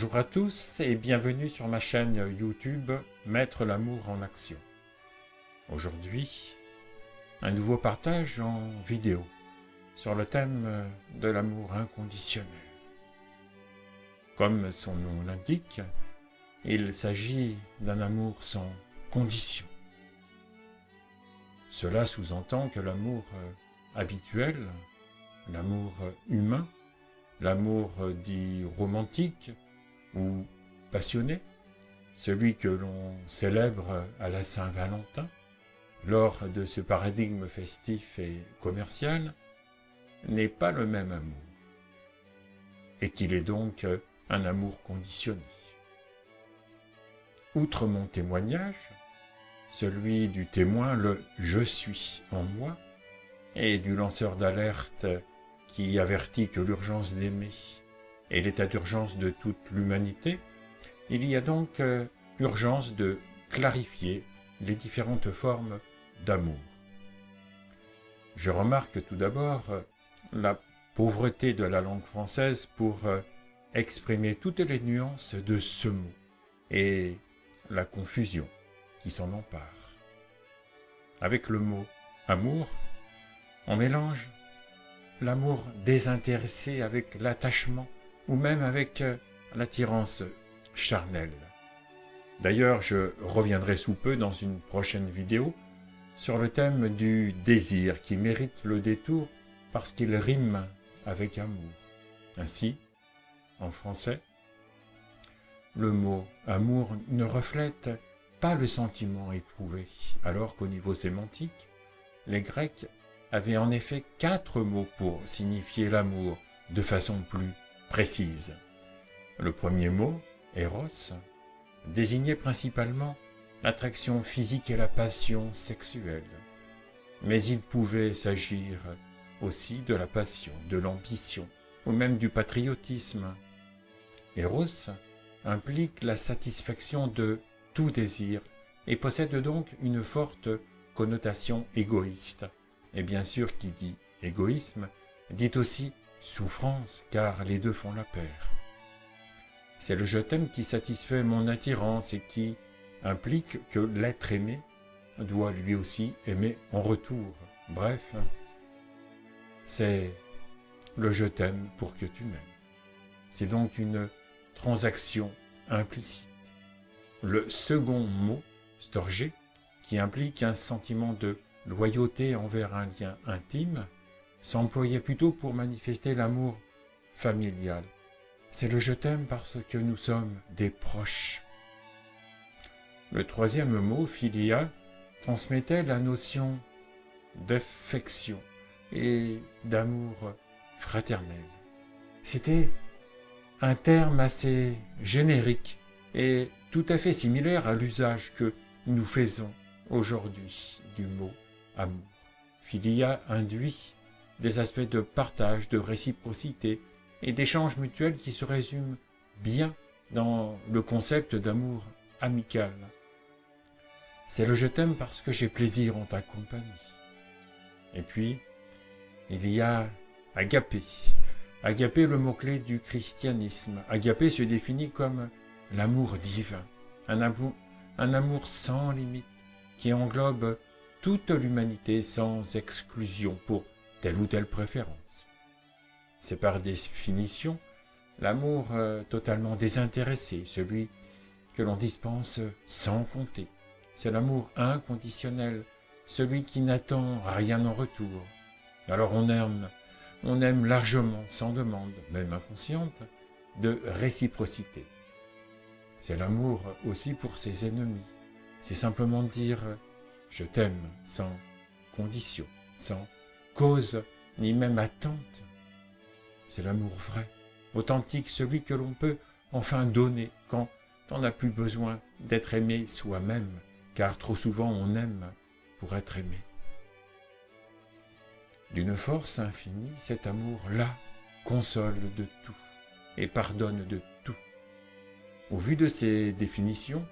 Bonjour à tous et bienvenue sur ma chaîne YouTube Mettre l'amour en action. Aujourd'hui, un nouveau partage en vidéo sur le thème de l'amour inconditionnel. Comme son nom l'indique, il s'agit d'un amour sans condition. Cela sous-entend que l'amour habituel, l'amour humain, l'amour dit romantique ou passionné, celui que l'on célèbre à la Saint-Valentin, lors de ce paradigme festif et commercial, n'est pas le même amour, et qu'il est donc un amour conditionné. Outre mon témoignage, celui du témoin, le « je suis en moi », et du lanceur d'alerte qui avertit que l'urgence d'aimer est l'état d'urgence de toute l'humanité, il y a donc urgence de clarifier les différentes formes d'amour. Je remarque tout d'abord la pauvreté de la langue française pour exprimer toutes les nuances de ce mot et la confusion qui s'en empare. Avec le mot « amour », on mélange l'amour désintéressé avec l'attachement ou même avec l'attirance charnelle. D'ailleurs, je reviendrai sous peu dans une prochaine vidéo sur le thème du désir qui mérite le détour parce qu'il rime avec amour. Ainsi, en français, le mot « amour » ne reflète pas le sentiment éprouvé, alors qu'au niveau sémantique, les Grecs avaient en effet 4 mots pour signifier l'amour de façon plus précise. Le premier mot, Eros, désignait principalement l'attraction physique et la passion sexuelle. Mais il pouvait s'agir aussi de la passion, de l'ambition, ou même du patriotisme. Eros implique la satisfaction de tout désir et possède donc une forte connotation égoïste. Et bien sûr, qui dit égoïsme, dit aussi souffrance, car les deux font la paire. C'est le je t'aime qui satisfait mon attirance et qui implique que l'être aimé doit lui aussi aimer en retour. Bref, c'est le je t'aime pour que tu m'aimes. C'est donc une transaction implicite. Le second mot, storgé, qui implique un sentiment de loyauté envers un lien intime, s'employait plutôt pour manifester l'amour familial. C'est le je t'aime parce que nous sommes des proches. Le troisième mot, philia, transmettait la notion d'affection et d'amour fraternel. C'était un terme assez générique et tout à fait similaire à l'usage que nous faisons aujourd'hui du mot amour. Philia induit des aspects de partage, de réciprocité et d'échange mutuel qui se résument bien dans le concept d'amour amical. C'est le je t'aime parce que j'ai plaisir en ta compagnie. Et puis, il y a agapé. Agapé, le mot-clé du christianisme. Agapé se définit comme l'amour divin, un amour sans limite qui englobe toute l'humanité sans exclusion pour telle ou telle préférence. C'est par définition l'amour totalement désintéressé, celui que l'on dispense sans compter. C'est l'amour inconditionnel, celui qui n'attend rien en retour. Alors on aime largement, sans demande, même inconsciente, de réciprocité. C'est l'amour aussi pour ses ennemis. C'est simplement dire « je t'aime » sans condition, sans cause, ni même attente. C'est l'amour vrai, authentique, celui que l'on peut enfin donner quand on n'a plus besoin d'être aimé soi-même, car trop souvent on aime pour être aimé. D'une force infinie, cet amour-là console de tout et pardonne de tout. Au vu de ces définitions,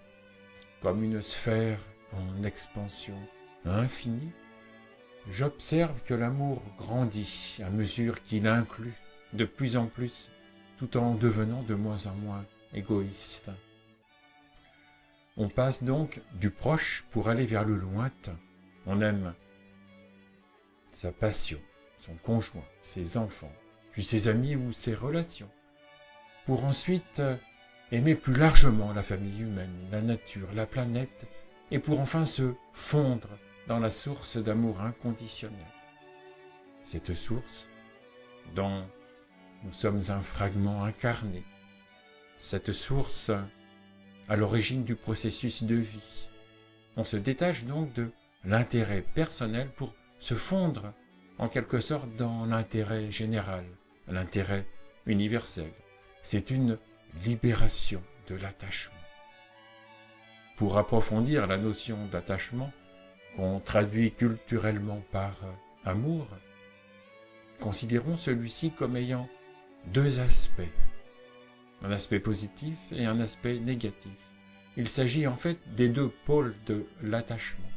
comme une sphère en expansion infinie, j'observe que l'amour grandit à mesure qu'il inclut de plus en plus, tout en devenant de moins en moins égoïste. On passe donc du proche pour aller vers le lointain. On aime sa passion, son conjoint, ses enfants, puis ses amis ou ses relations, pour ensuite aimer plus largement la famille humaine, la nature, la planète, et pour enfin se fondre dans la source d'amour inconditionnel. Cette source dont nous sommes un fragment incarné, cette source à l'origine du processus de vie. On se détache donc de l'intérêt personnel pour se fondre en quelque sorte dans l'intérêt général, l'intérêt universel. C'est une libération de l'attachement. Pour approfondir la notion d'attachement, qu'on traduit culturellement par amour, considérons celui-ci comme ayant deux aspects, un aspect positif et un aspect négatif. Il s'agit en fait des deux pôles de l'attachement,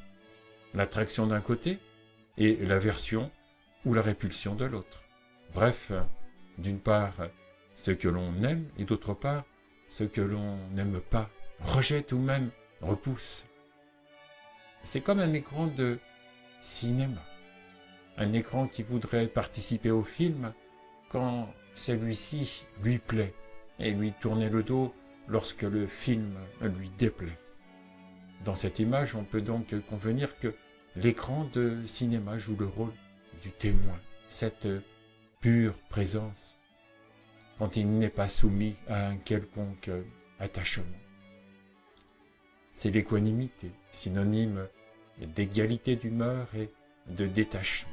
l'attraction d'un côté et l'aversion ou la répulsion de l'autre. Bref, d'une part, ce que l'on aime et d'autre part, ce que l'on n'aime pas, rejette ou même repousse. C'est comme un écran de cinéma, un écran qui voudrait participer au film quand celui-ci lui plaît et lui tourner le dos lorsque le film lui déplaît. Dans cette image, on peut donc convenir que l'écran de cinéma joue le rôle du témoin, cette pure présence, quand il n'est pas soumis à un quelconque attachement. C'est l'équanimité, synonyme d'égalité d'humeur et de détachement.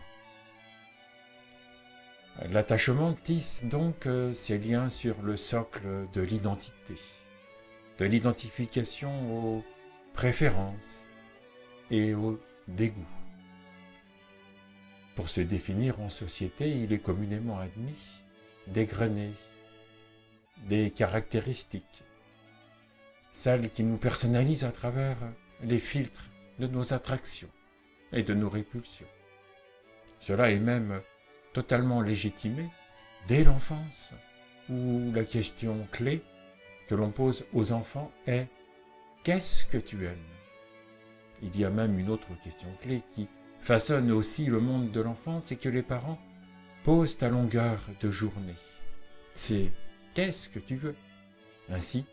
L'attachement tisse donc ses liens sur le socle de l'identité, de l'identification aux préférences et aux dégoûts. Pour se définir en société, il est communément admis d'égrener des caractéristiques, celles qui nous personnalisent à travers les filtres de nos attractions et de nos répulsions. Cela est même totalement légitimé dès l'enfance, où la question clé que l'on pose aux enfants est « Qu'est-ce que tu aimes ?» Il y a même une autre question clé qui façonne aussi le monde de l'enfance et que les parents posent à longueur de journée. C'est « Qu'est-ce que tu veux ?» Ainsi,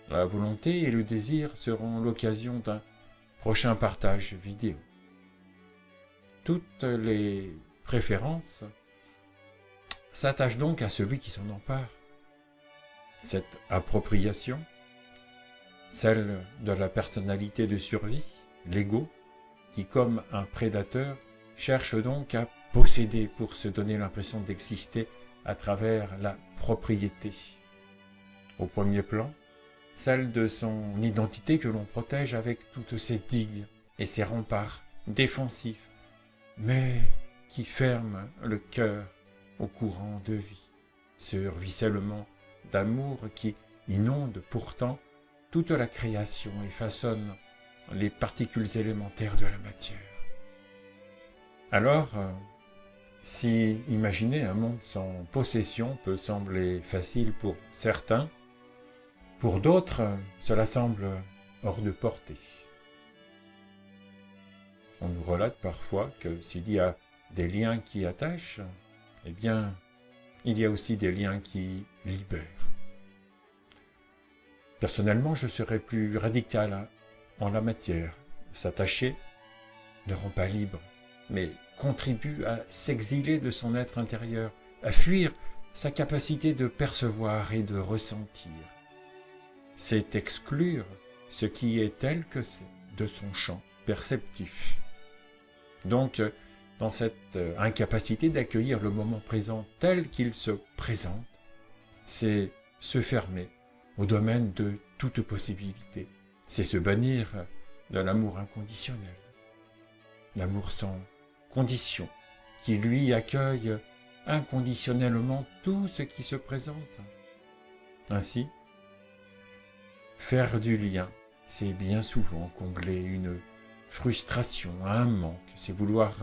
la volonté et le désir seront l'occasion d'un prochain partage vidéo. Toutes les préférences s'attachent donc à celui qui s'en empare. Cette appropriation, celle de la personnalité de survie, l'ego, qui comme un prédateur cherche donc à posséder pour se donner l'impression d'exister à travers la propriété. Au premier plan, celle de son identité que l'on protège avec toutes ses digues et ses remparts défensifs, mais qui ferment le cœur au courant de vie, ce ruissellement d'amour qui inonde pourtant toute la création et façonne les particules élémentaires de la matière. Alors, si imaginer un monde sans possession peut sembler facile pour certains, pour d'autres, cela semble hors de portée. On nous relate parfois que s'il y a des liens qui attachent, eh bien, il y a aussi des liens qui libèrent. Personnellement, je serais plus radical en la matière. S'attacher ne rend pas libre, mais contribue à s'exiler de son être intérieur, à fuir sa capacité de percevoir et de ressentir. C'est exclure ce qui est tel que c'est de son champ perceptif. Donc, dans cette incapacité d'accueillir le moment présent tel qu'il se présente, c'est se fermer au domaine de toute possibilité. C'est se bannir de l'amour inconditionnel, l'amour sans condition, qui lui accueille inconditionnellement tout ce qui se présente. Ainsi, faire du lien, c'est bien souvent combler une frustration, un manque, c'est vouloir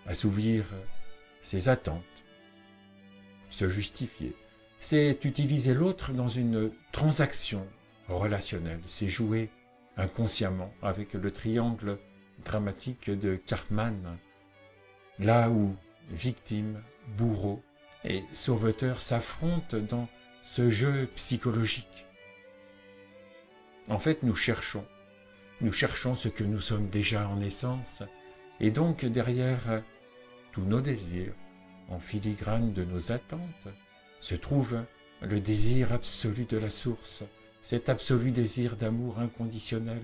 assouvir ses attentes, se justifier, c'est utiliser l'autre dans une transaction relationnelle, c'est jouer inconsciemment avec le triangle dramatique de Karpman, là où victime, bourreau et sauveteur s'affrontent dans ce jeu psychologique. En fait, nous cherchons ce que nous sommes déjà en essence, et donc derrière tous nos désirs, en filigrane de nos attentes, se trouve le désir absolu de la source, cet absolu désir d'amour inconditionnel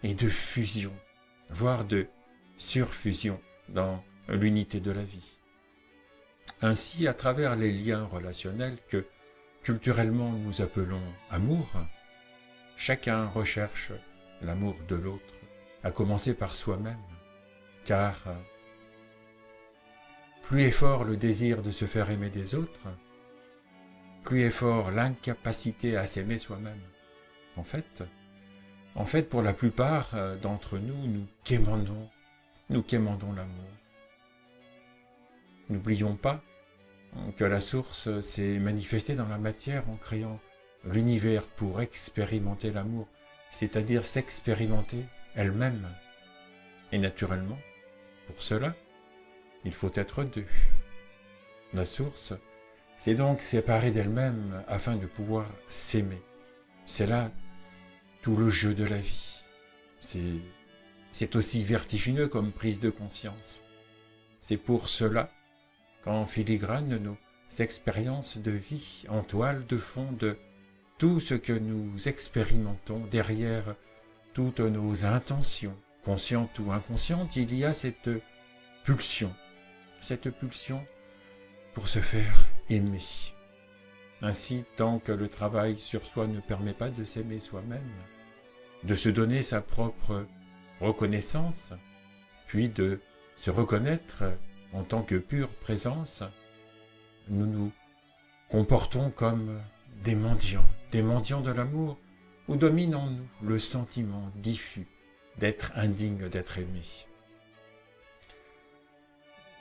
et de fusion, voire de surfusion dans l'unité de la vie. Ainsi, à travers les liens relationnels que culturellement nous appelons amour, chacun recherche l'amour de l'autre, à commencer par soi-même, car plus est fort le désir de se faire aimer des autres, plus est fort l'incapacité à s'aimer soi-même. En fait, pour la plupart d'entre nous, nous quémandons l'amour. N'oublions pas que la source s'est manifestée dans la matière en créant l'univers pour expérimenter l'amour, c'est-à-dire s'expérimenter elle-même. Et naturellement, pour cela, il faut être deux. La source s'est donc séparée d'elle-même afin de pouvoir s'aimer. C'est là tout le jeu de la vie. C'est aussi vertigineux comme prise de conscience. C'est pour cela qu'en filigrane, nos expériences de vie en toile de fond de tout ce que nous expérimentons derrière toutes nos intentions, conscientes ou inconscientes, il y a cette pulsion pour se faire aimer. Ainsi, tant que le travail sur soi ne permet pas de s'aimer soi-même, de se donner sa propre reconnaissance, puis de se reconnaître en tant que pure présence, nous nous comportons comme des mendiants de l'amour, où domine en nous le sentiment diffus d'être indigne d'être aimé.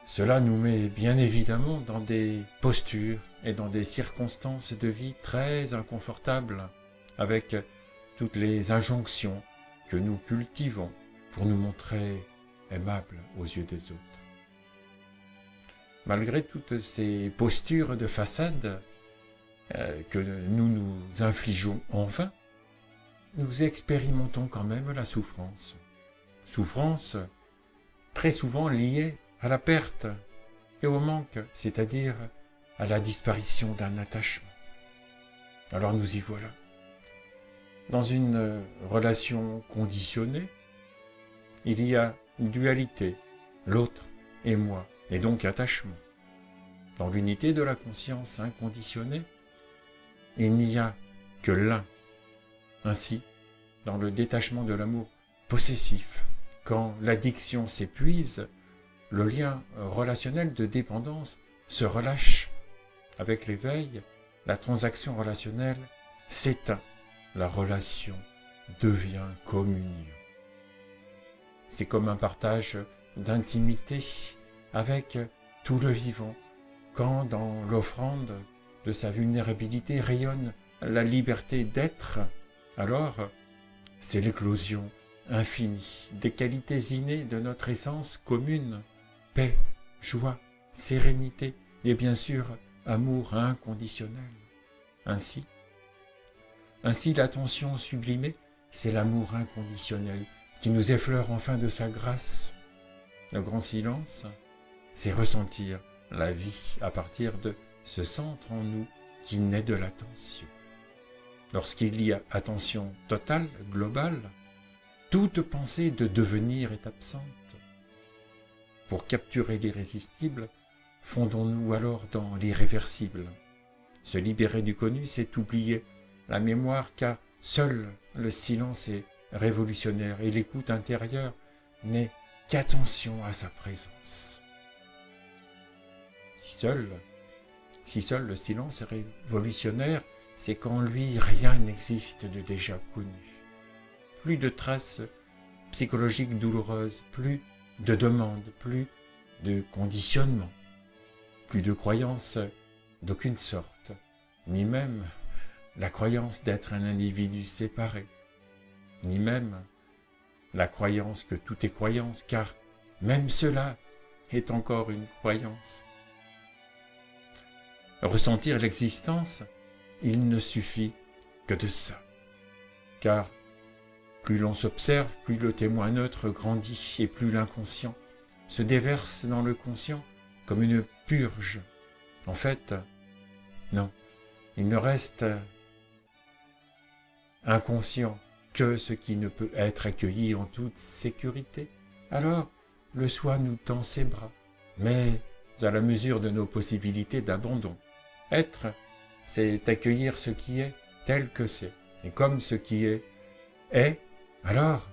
Cela nous met bien évidemment dans des postures et dans des circonstances de vie très inconfortables, avec toutes les injonctions que nous cultivons pour nous montrer aimables aux yeux des autres. Malgré toutes ces postures de façade que nous nous infligeons en vain, nous expérimentons quand même la souffrance. Souffrance très souvent liée à la perte et au manque, c'est-à-dire à la disparition d'un attachement. Alors nous y voilà. Dans une relation conditionnée, il y a une dualité, l'autre et moi, et donc attachement. Dans l'unité de la conscience inconditionnée, il n'y a que l'un. Ainsi, dans le détachement de l'amour possessif, quand l'addiction s'épuise, le lien relationnel de dépendance se relâche. Avec l'éveil, la transaction relationnelle s'éteint. La relation devient communion. C'est comme un partage d'intimité avec tout le vivant, quand dans l'offrande de sa vulnérabilité rayonne la liberté d'être, alors c'est l'éclosion infinie des qualités innées de notre essence commune, paix, joie, sérénité et bien sûr amour inconditionnel. Ainsi, l'attention sublimée, c'est l'amour inconditionnel qui nous effleure enfin de sa grâce. Le grand silence, c'est ressentir la vie à partir de ce centre en nous qui naît de l'attention. Lorsqu'il y a attention totale, globale, toute pensée de devenir est absente. Pour capturer l'irrésistible, fondons-nous alors dans l'irréversible. Se libérer du connu, c'est oublier la mémoire, car seul le silence est révolutionnaire et l'écoute intérieure n'est qu'attention à sa présence. Si seul le silence est révolutionnaire, c'est qu'en lui rien n'existe de déjà connu. Plus de traces psychologiques douloureuses, plus de demandes, plus de conditionnements, plus de croyances d'aucune sorte, ni même la croyance d'être un individu séparé, ni même la croyance que tout est croyance, car même cela est encore une croyance. Ressentir l'existence, il ne suffit que de ça, car plus l'on s'observe, plus le témoin neutre grandit et plus l'inconscient se déverse dans le conscient comme une purge. En fait, non, il ne reste inconscient que ce qui ne peut être accueilli en toute sécurité. Alors, le soi nous tend ses bras, mais à la mesure de nos possibilités d'abandon. Être, c'est accueillir ce qui est tel que c'est. Et comme ce qui est, alors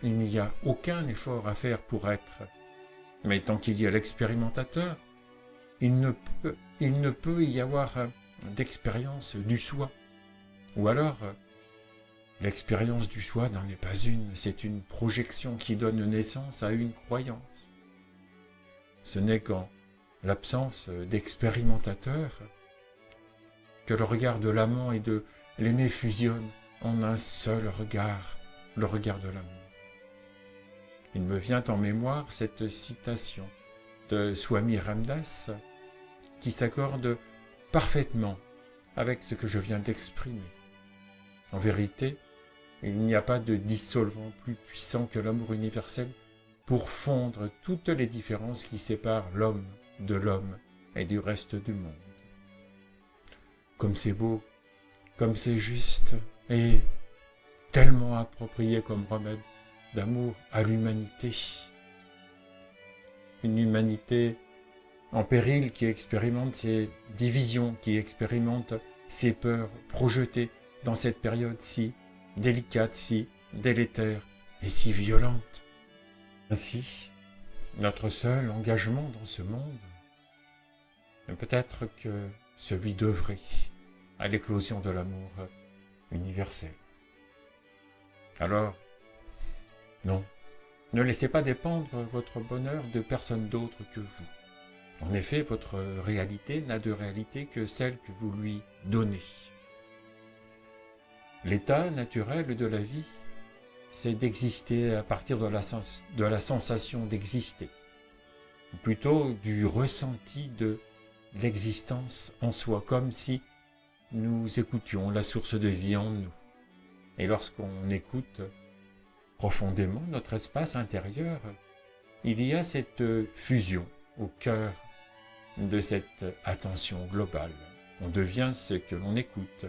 il n'y a aucun effort à faire pour être. Mais tant qu'il y a l'expérimentateur, il ne peut y avoir d'expérience du soi. Ou alors, l'expérience du soi n'en est pas une, c'est une projection qui donne naissance à une croyance. Ce n'est qu'en l'absence d'expérimentateur que le regard de l'amant et de l'aimé fusionnent en un seul regard, le regard de l'amour. Il me vient en mémoire cette citation de Swami Ramdas qui s'accorde parfaitement avec ce que je viens d'exprimer. En vérité, il n'y a pas de dissolvant plus puissant que l'amour universel pour fondre toutes les différences qui séparent l'homme de l'homme et du reste du monde. Comme c'est beau, comme c'est juste et tellement approprié comme remède d'amour à l'humanité. Une humanité en péril qui expérimente ses divisions, qui expérimente ses peurs projetées dans cette période si délicate, si délétère et si violente. Ainsi, notre seul engagement dans ce monde ne peut être que celui d'œuvrer à l'éclosion de l'amour universel. Alors, non, ne laissez pas dépendre votre bonheur de personne d'autre que vous. En effet, votre réalité n'a de réalité que celle que vous lui donnez. L'état naturel de la vie, c'est d'exister à partir de la sensation d'exister, ou plutôt du ressenti de l'existence en soi, comme si nous écoutions la source de vie en nous. Et lorsqu'on écoute profondément notre espace intérieur, il y a cette fusion au cœur de cette attention globale. On devient ce que l'on écoute,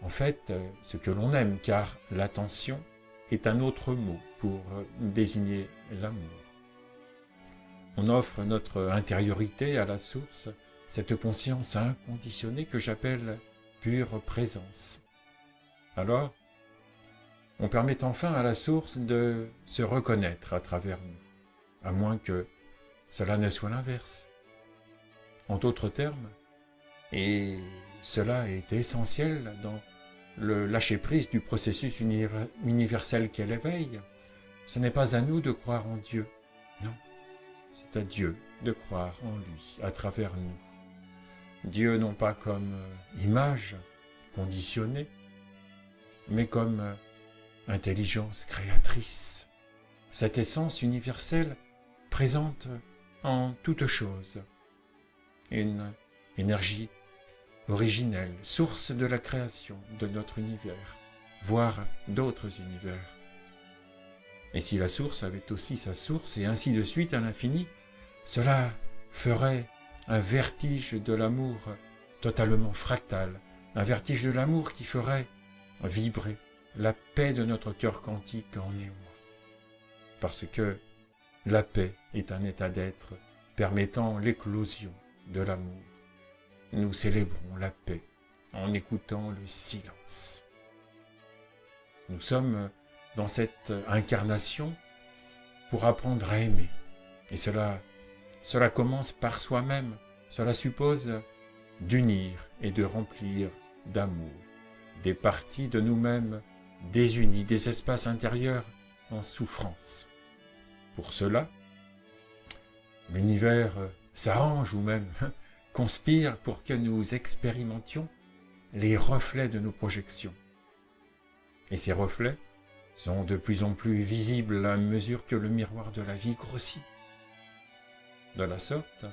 en fait ce que l'on aime, car l'attention est un autre mot pour désigner l'amour. On offre notre intériorité à la source, cette conscience inconditionnée que j'appelle pure présence. Alors, on permet enfin à la source de se reconnaître à travers nous, à moins que cela ne soit l'inverse. En d'autres termes, et cela est essentiel dans le lâcher-prise du processus universel qu'est l'éveil, ce n'est pas à nous de croire en Dieu, non, c'est à Dieu de croire en lui, à travers nous. Dieu non pas comme image conditionnée, mais comme intelligence créatrice, cette essence universelle présente en toute chose, une énergie originelle, source de la création de notre univers, voire d'autres univers. Et si la source avait aussi sa source, et ainsi de suite à l'infini, cela ferait un vertige de l'amour totalement fractal, un vertige de l'amour qui ferait vibrer la paix de notre cœur quantique en émoi. Parce que la paix est un état d'être permettant l'éclosion de l'amour. Nous célébrons la paix en écoutant le silence. Nous sommes dans cette incarnation pour apprendre à aimer. Et cela commence par soi-même. Cela suppose d'unir et de remplir d'amour des parties de nous-mêmes désunies, des espaces intérieurs en souffrance. Pour cela, l'univers s'arrange ou même conspire pour que nous expérimentions les reflets de nos projections. Et ces reflets sont de plus en plus visibles à mesure que le miroir de la vie grossit. De la sorte,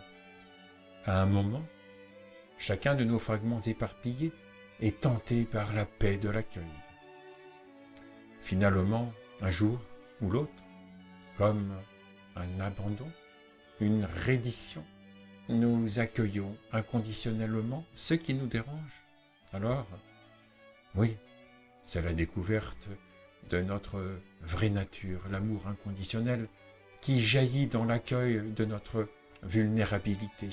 à un moment, chacun de nos fragments éparpillés est tenté par la paix de l'accueil. Finalement, un jour ou l'autre, comme un abandon, une reddition, nous accueillons inconditionnellement ce qui nous dérange. Alors, oui, c'est la découverte de notre vraie nature, l'amour inconditionnel qui jaillit dans l'accueil de notre vulnérabilité.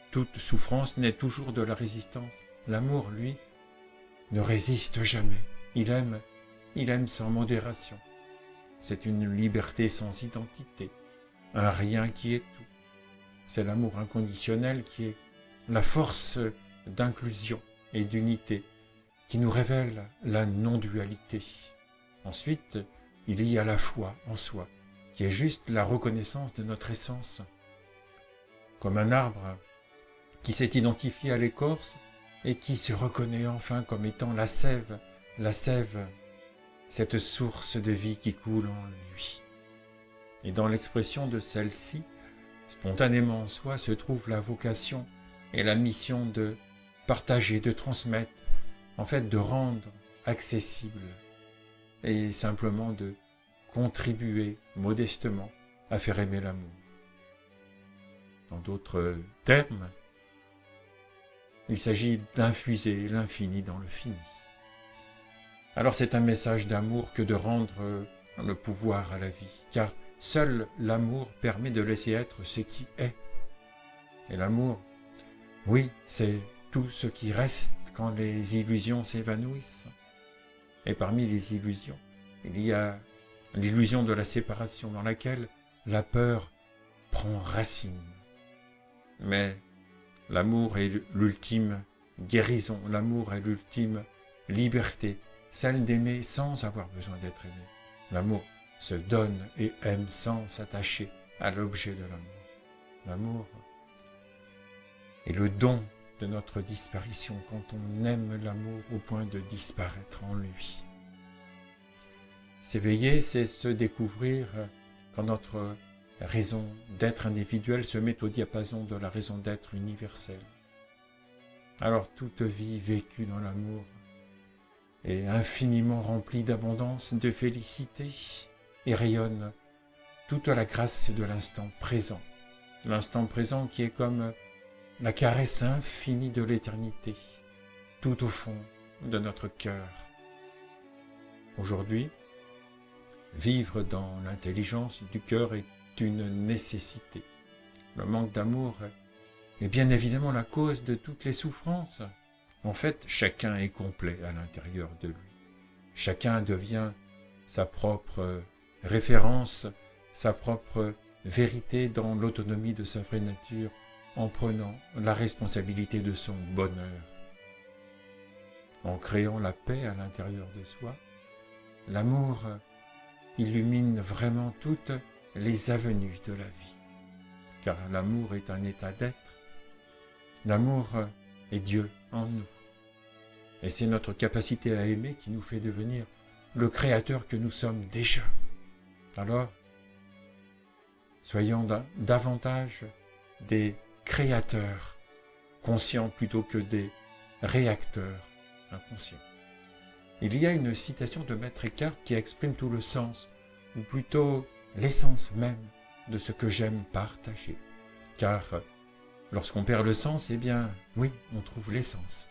Toute souffrance naît toujours de la résistance. L'amour, lui, ne résiste jamais. Il aime sans modération. C'est une liberté sans identité, un rien qui est tout. C'est l'amour inconditionnel qui est la force d'inclusion et d'unité, qui nous révèle la non-dualité. Ensuite, il y a la foi en soi, qui est juste la reconnaissance de notre essence. Comme un arbre qui s'est identifié à l'écorce et qui se reconnaît enfin comme étant la sève, cette source de vie qui coule en lui. Et dans l'expression de celle-ci, spontanément en soi se trouve la vocation et la mission de partager, de transmettre, en fait de rendre accessible et simplement de contribuer modestement à faire aimer l'amour. En d'autres termes, il s'agit d'infuser l'infini dans le fini. Alors c'est un message d'amour que de rendre le pouvoir à la vie, car seul l'amour permet de laisser être ce qui est. Et l'amour, oui, c'est tout ce qui reste quand les illusions s'évanouissent. Et parmi les illusions, il y a l'illusion de la séparation dans laquelle la peur prend racine. Mais l'amour est l'ultime guérison, l'amour est l'ultime liberté, celle d'aimer sans avoir besoin d'être aimé. L'amour se donne et aime sans s'attacher à l'objet de l'amour. L'amour est le don de notre disparition quand on aime l'amour au point de disparaître en lui. S'éveiller, c'est se découvrir quand notre raison d'être individuelle se met au diapason de la raison d'être universelle. Alors toute vie vécue dans l'amour est infiniment remplie d'abondance, de félicité et rayonne toute la grâce de l'instant présent. L'instant présent qui est comme la caresse infinie de l'éternité, tout au fond de notre cœur. Aujourd'hui, vivre dans l'intelligence du cœur est une nécessité. Le manque d'amour est bien évidemment la cause de toutes les souffrances. En fait, chacun est complet à l'intérieur de lui. Chacun devient sa propre référence, sa propre vérité dans l'autonomie de sa vraie nature, en prenant la responsabilité de son bonheur. En créant la paix à l'intérieur de soi, l'amour illumine vraiment toutes les avenues de la vie. Car l'amour est un état d'être. L'amour est Dieu en nous. Et c'est notre capacité à aimer qui nous fait devenir le créateur que nous sommes déjà. Alors, soyons davantage des créateurs conscients plutôt que des réacteurs inconscients. Il y a une citation de Maître Eckhart qui exprime tout le sens, ou plutôt l'essence même de ce que j'aime partager. Car lorsqu'on perd le sens, eh bien, oui, on trouve l'essence.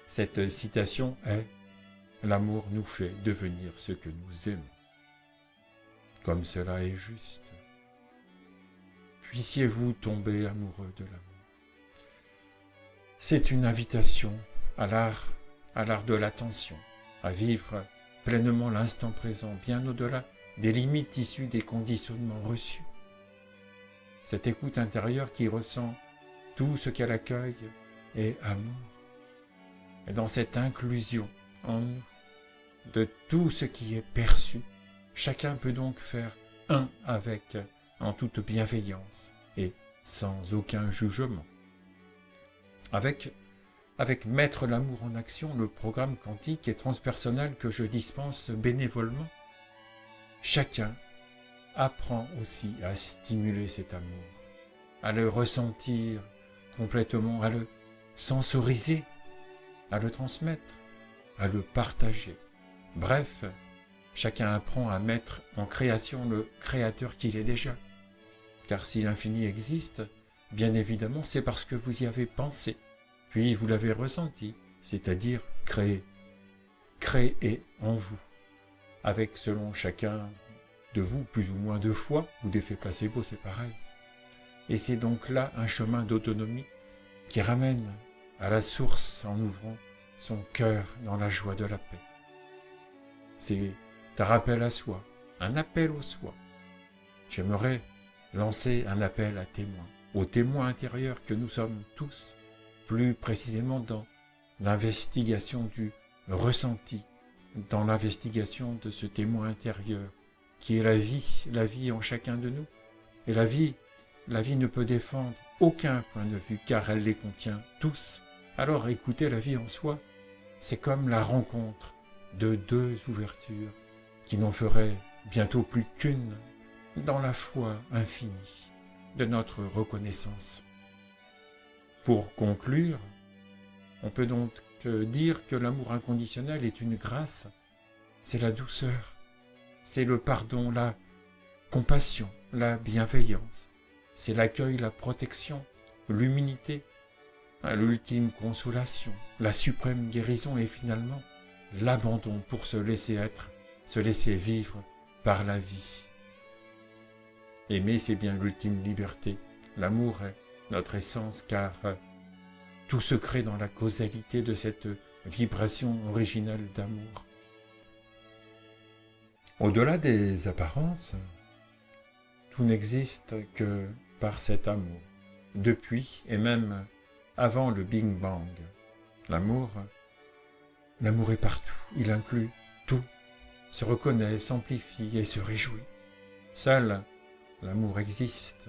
Cette citation est « L'amour nous fait devenir ce que nous aimons ». Comme cela est juste. Puissiez-vous tomber amoureux de l'amour. C'est une invitation à l'art de l'attention, à vivre pleinement l'instant présent, bien au-delà des limites issues des conditionnements reçus. Cette écoute intérieure qui ressent tout ce qu'elle accueille est amour. Et dans cette inclusion en nous de tout ce qui est perçu, chacun peut donc faire un avec en toute bienveillance et sans aucun jugement. Avec avec Mettre l'amour en action, le programme quantique et transpersonnel que je dispense bénévolement. Chacun apprend aussi à stimuler cet amour, à le ressentir complètement, à le sensoriser, à le transmettre, à le partager. Bref, chacun apprend à mettre en création le créateur qu'il est déjà. Car si l'infini existe, bien évidemment, c'est parce que vous y avez pensé, puis vous l'avez ressenti, c'est-à-dire créé. Créé en vous, avec selon chacun de vous, plus ou moins de foi, ou d'effet placebo, c'est pareil. Et c'est donc là un chemin d'autonomie qui ramène à la source en ouvrant son cœur dans la joie de la paix. C'est un rappel à soi, un appel au soi. J'aimerais lancer un appel à témoins, aux témoins intérieurs que nous sommes tous, plus précisément dans l'investigation du ressenti, dans l'investigation de ce témoin intérieur, qui est la vie en chacun de nous. Et la vie ne peut défendre aucun point de vue, car elle les contient tous. Alors écouter la vie en soi, c'est comme la rencontre de deux ouvertures qui n'en feraient bientôt plus qu'une dans la foi infinie de notre reconnaissance. Pour conclure, on peut donc dire que l'amour inconditionnel est une grâce, c'est la douceur, c'est le pardon, la compassion, la bienveillance, c'est l'accueil, la protection, l'humilité, l'ultime consolation, la suprême guérison et finalement l'abandon pour se laisser être, se laisser vivre par la vie. Aimer, c'est bien l'ultime liberté. L'amour est notre essence car tout se crée dans la causalité de cette vibration originale d'amour. Au-delà des apparences, tout n'existe que par cet amour. Depuis et même avant le Big Bang, l'amour est partout, il inclut tout, se reconnaît, s'amplifie et se réjouit. Seul l'amour existe.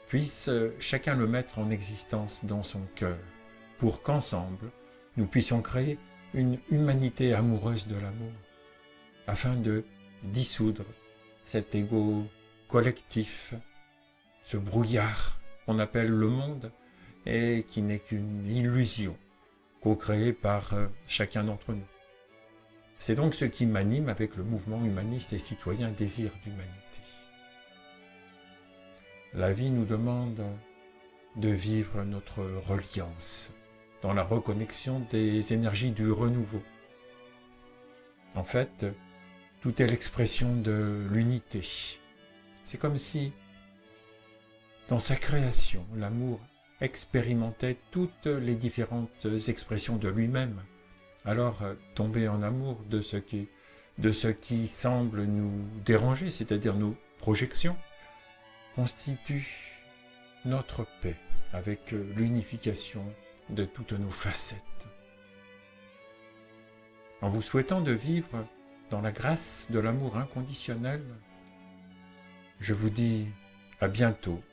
Puisse chacun le mettre en existence dans son cœur, pour qu'ensemble, nous puissions créer une humanité amoureuse de l'amour, afin de dissoudre cet ego collectif, ce brouillard qu'on appelle le monde, et qui n'est qu'une illusion co-créée par chacun d'entre nous. C'est donc ce qui m'anime avec le mouvement humaniste et citoyen Désir d'humanité. La vie nous demande de vivre notre reliance dans la reconnexion des énergies du renouveau. En fait, tout est l'expression de l'unité. C'est comme si, dans sa création, l'amour expérimentait toutes les différentes expressions de lui-même. Alors, tomber en amour de ce qui semble nous déranger, c'est-à-dire nos projections, constitue notre paix avec l'unification de toutes nos facettes. En vous souhaitant de vivre dans la grâce de l'amour inconditionnel, je vous dis à bientôt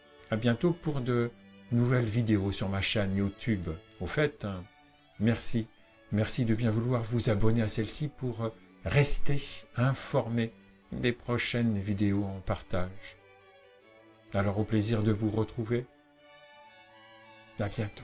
pour de nouvelles vidéos sur ma chaîne YouTube. Au fait, merci de bien vouloir vous abonner à celle-ci pour rester informé des prochaines vidéos en partage. Alors au plaisir de vous retrouver. À bientôt.